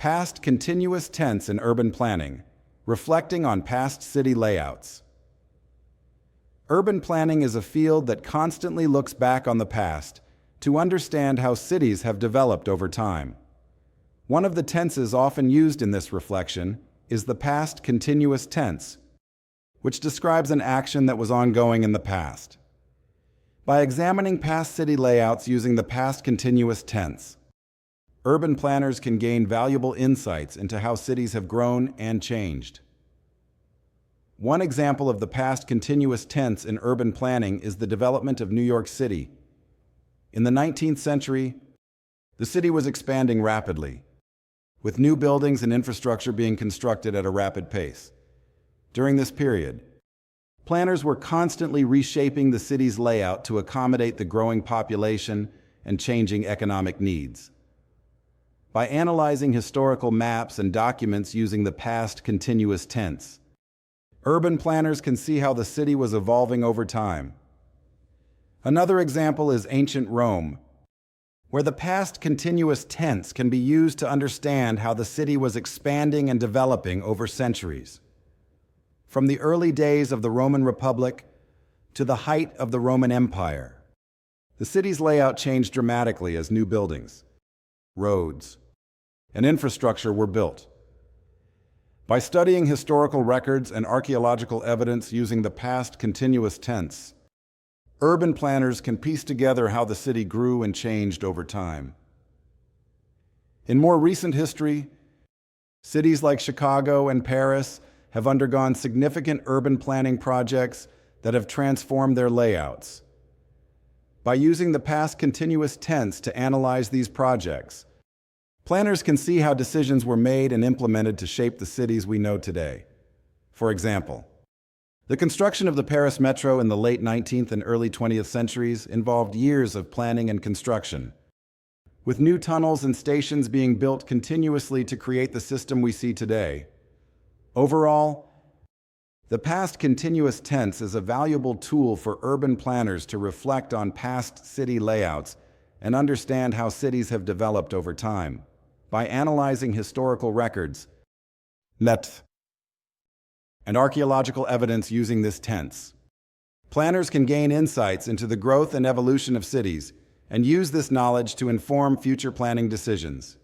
Past continuous tense in urban planning, reflecting on past city layouts. Urban planning is a field that constantly looks back on the past to understand how cities have developed over time. One of the tenses often used in this reflection is the past continuous tense, which describes an action that was ongoing in the past. By examining past city layouts using the past continuous tense, urban planners can gain valuable insights into how cities have grown and changed. One example of the past continuous tense in urban planning is the development of New York City. In the 19th century, the city was expanding rapidly, with new buildings and infrastructure being constructed at a rapid pace. During this period, planners were constantly reshaping the city's layout to accommodate the growing population and changing economic needs. By analyzing historical maps and documents using the past continuous tense, urban planners can see how the city was evolving over time. Another example is ancient Rome, where the past continuous tense can be used to understand how the city was expanding and developing over centuries. From the early days of the Roman Republic to the height of the Roman Empire, the city's layout changed dramatically as new buildings, roads, and infrastructure were built. By studying historical records and archaeological evidence using the past continuous tense, urban planners can piece together how the city grew and changed over time. In more recent history, cities like Chicago and Paris have undergone significant urban planning projects that have transformed their layouts. By using the past continuous tense to analyze these projects, planners can see how decisions were made and implemented to shape the cities we know today. For example, the construction of the Paris Metro in the late 19th and early 20th centuries involved years of planning and construction, with new tunnels and stations being built continuously to create the system we see today. Overall, the past continuous tense is a valuable tool for urban planners to reflect on past city layouts and understand how cities have developed over time. By analyzing historical records, maps, and archaeological evidence using this tense, planners can gain insights into the growth and evolution of cities and use this knowledge to inform future planning decisions.